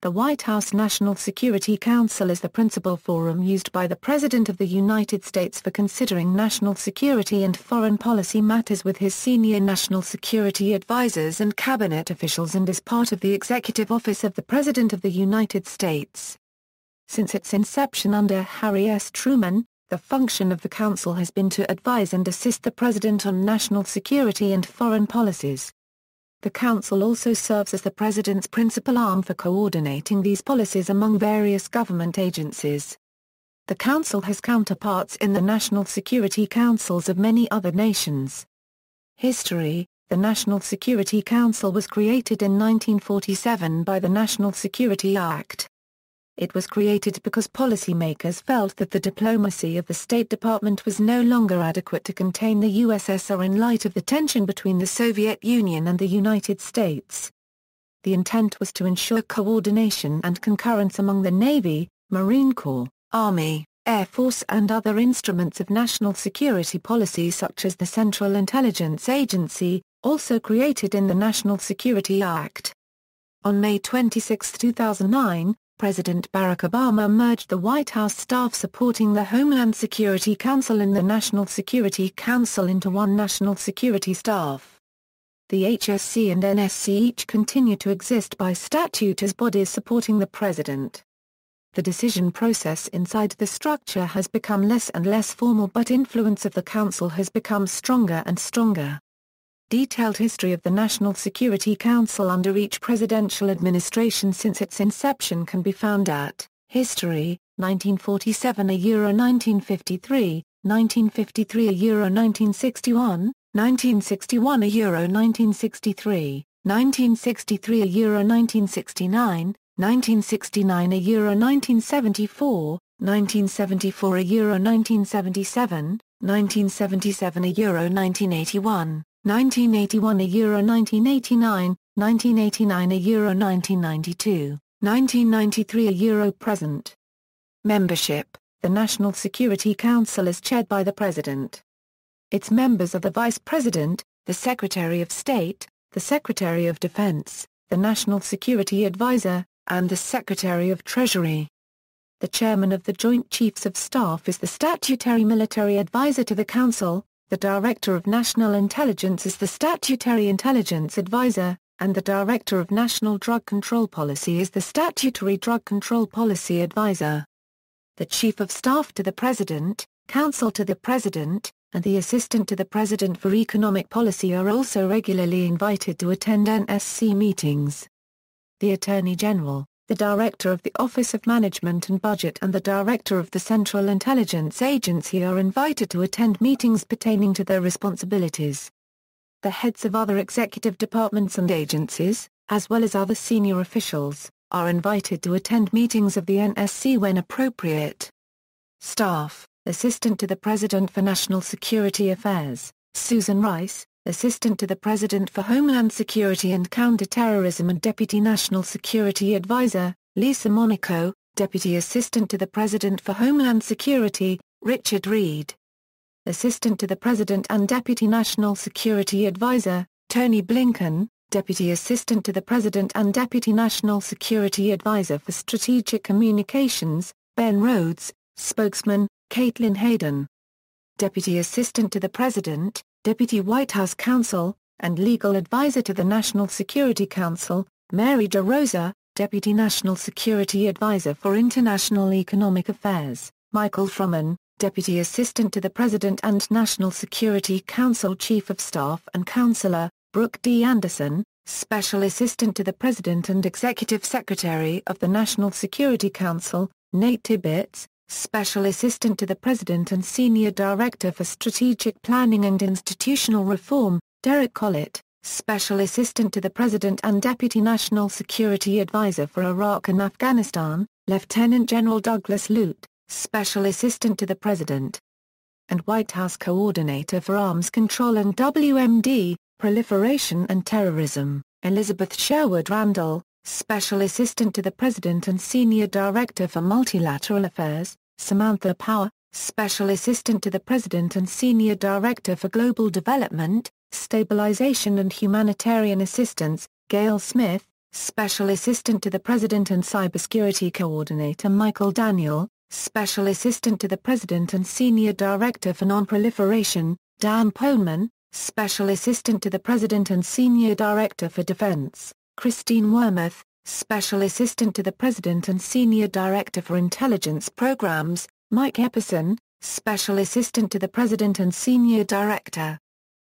The White House National Security Council is the principal forum used by the President of the United States for considering national security and foreign policy matters with his senior national security advisors and cabinet officials, and is part of the Executive Office of the President of the United States. Since its inception under Harry S. Truman, the function of the Council has been to advise and assist the President on national security and foreign policies. The Council also serves as the President's principal arm for coordinating these policies among various government agencies. The Council has counterparts in the National Security Councils of many other nations. History: the National Security Council was created in 1947 by the National Security Act. It was created because policymakers felt that the diplomacy of the State Department was no longer adequate to contain the USSR in light of the tension between the Soviet Union and the United States. The intent was to ensure coordination and concurrence among the Navy, Marine Corps, Army, Air Force and other instruments of national security policy such as the Central Intelligence Agency, also created in the National Security Act. On May 26, 2009, President Barack Obama merged the White House staff supporting the Homeland Security Council and the National Security Council into one national security staff. The HSC and NSC each continue to exist by statute as bodies supporting the President. The decision process inside the structure has become less and less formal, but influence of the Council has become stronger and stronger. Detailed history of the National Security Council under each presidential administration since its inception can be found at History, 1947 1953, 1953 1961, 1961 1963, 1963 1969, 1969 1974, 1974 1977, 1977 1981. 1981 1989, 1989 1992, 1993 present. Membership: the National Security Council is chaired by the President. Its members are the Vice President, the Secretary of State, the Secretary of Defense, the National Security Advisor, and the Secretary of Treasury. The Chairman of the Joint Chiefs of Staff is the statutory military advisor to the Council. The Director of National Intelligence is the statutory intelligence advisor, and the Director of National Drug Control Policy is the statutory drug control policy advisor. The Chief of Staff to the President, Counsel to the President, and the Assistant to the President for Economic Policy are also regularly invited to attend NSC meetings. The Attorney General, the Director of the Office of Management and Budget and the Director of the Central Intelligence Agency are invited to attend meetings pertaining to their responsibilities. The heads of other executive departments and agencies, as well as other senior officials, are invited to attend meetings of the NSC when appropriate. Staff: Assistant to the President for National Security Affairs, Susan Rice, Assistant to the President for Homeland Security and Counterterrorism and Deputy National Security Advisor, Lisa Monaco, Deputy Assistant to the President for Homeland Security, Richard Reed. Assistant to the President and Deputy National Security Advisor, Tony Blinken, Deputy Assistant to the President and Deputy National Security Advisor for Strategic Communications, Ben Rhodes, Spokesman, Caitlin Hayden. Deputy Assistant to the President, Deputy White House Counsel, and Legal Advisor to the National Security Council, Mary DeRosa, Deputy National Security Advisor for International Economic Affairs, Michael Froman, Deputy Assistant to the President and National Security Council Chief of Staff and Counselor, Brooke D. Anderson, Special Assistant to the President and Executive Secretary of the National Security Council, Nate Tibbetts, Special Assistant to the President and Senior Director for Strategic Planning and Institutional Reform, Derek Collett, Special Assistant to the President and Deputy National Security Advisor for Iraq and Afghanistan, Lieutenant General Douglas Lute, Special Assistant to the President and White House Coordinator for Arms Control and WMD, Proliferation and Terrorism, Elizabeth Sherwood Randall, Special Assistant to the President and Senior Director for Multilateral Affairs, Samantha Power, Special Assistant to the President and Senior Director for Global Development, Stabilization and Humanitarian Assistance, Gail Smith, Special Assistant to the President and Cybersecurity Coordinator Michael Daniel, Special Assistant to the President and Senior Director for Non-Proliferation, Dan Poneman, Special Assistant to the President and Senior Director for Defense, Christine Wormuth, Special Assistant to the President and Senior Director for Intelligence Programs, Mike Epperson, Special Assistant to the President and Senior Director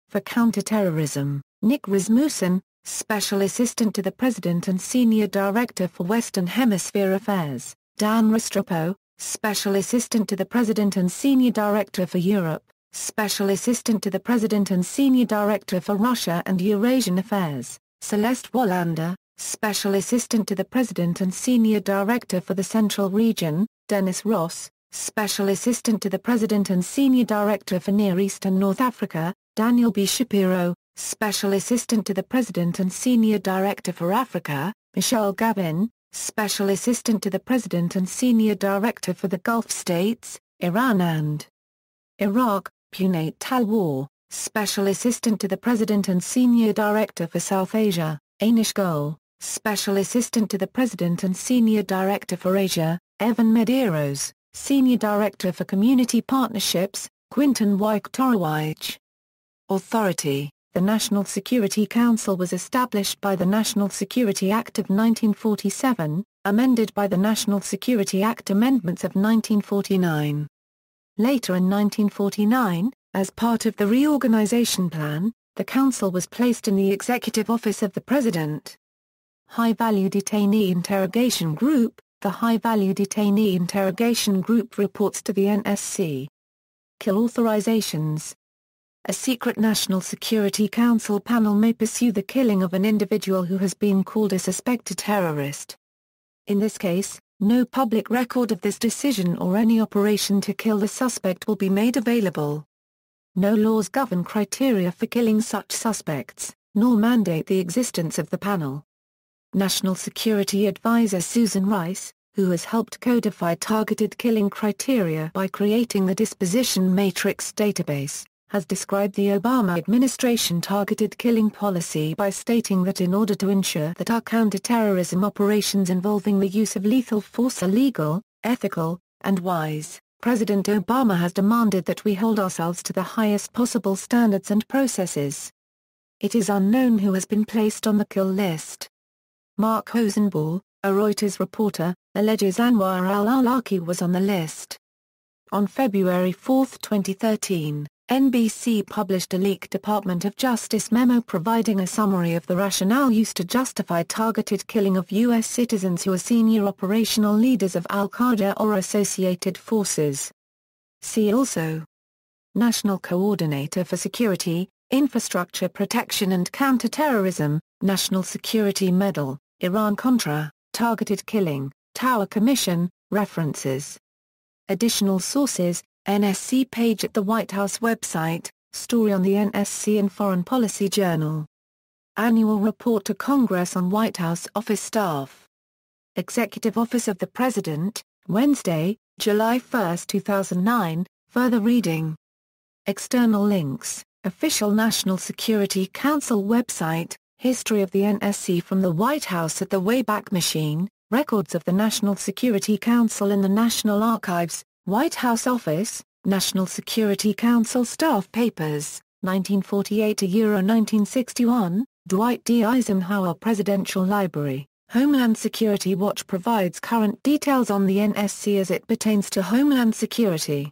for Counterterrorism, Nick Rasmussen, Special Assistant to the President and Senior Director for Western Hemisphere Affairs, Dan Restrepo, Special Assistant to the President and Senior Director for Europe, Special Assistant to the President and Senior Director for Russia and Eurasian Affairs, Celeste Wallander, Special Assistant to the President and Senior Director for the Central Region, Dennis Ross, Special Assistant to the President and Senior Director for Near East and North Africa, Daniel B. Shapiro, Special Assistant to the President and Senior Director for Africa, Michelle Gavin, Special Assistant to the President and Senior Director for the Gulf States, Iran and Iraq, Punat Talwar, Special Assistant to the President and Senior Director for South Asia, Anish Goel, Special Assistant to the President and Senior Director for Asia, Evan Medeiros, Senior Director for Community Partnerships, Quinton Wyke-Torowich. Authority. The National Security Council was established by the National Security Act of 1947, amended by the National Security Act Amendments of 1949. Later in 1949, as part of the reorganization plan, the Council was placed in the Executive Office of the President. High-Value Detainee Interrogation Group. The High-Value Detainee Interrogation Group reports to the NSC. Kill authorizations. A secret National Security Council panel may pursue the killing of an individual who has been called a suspected terrorist. In this case, no public record of this decision or any operation to kill the suspect will be made available. No laws govern criteria for killing such suspects, nor mandate the existence of the panel. National Security Advisor Susan Rice, who has helped codify targeted killing criteria by creating the Disposition Matrix database, has described the Obama administration targeted killing policy by stating that in order to ensure that our counterterrorism operations involving the use of lethal force are legal, ethical, and wise, President Obama has demanded that we hold ourselves to the highest possible standards and processes. It is unknown who has been placed on the kill list. Mark Hosenball, a Reuters reporter, alleges Anwar al-Awlaki was on the list. On February 4, 2013, NBC published a leaked Department of Justice memo providing a summary of the rationale used to justify targeted killing of U.S. citizens who are senior operational leaders of al-Qaeda or associated forces. See also: National Coordinator for Security, Infrastructure Protection and Counterterrorism, National Security Medal, Iran-Contra, Targeted Killing, Tower Commission, References. Additional sources: NSC page at the White House website, story on the NSC and Foreign Policy Journal. Annual Report to Congress on White House Office Staff. Executive Office of the President, Wednesday, July 1, 2009, further reading. External links, Official National Security Council website, History of the NSC from the White House at the Wayback Machine, Records of the National Security Council in the National Archives, White House Office, National Security Council Staff Papers, 1948–1961, Dwight D. Eisenhower Presidential Library. Homeland Security Watch provides current details on the NSC as it pertains to Homeland Security.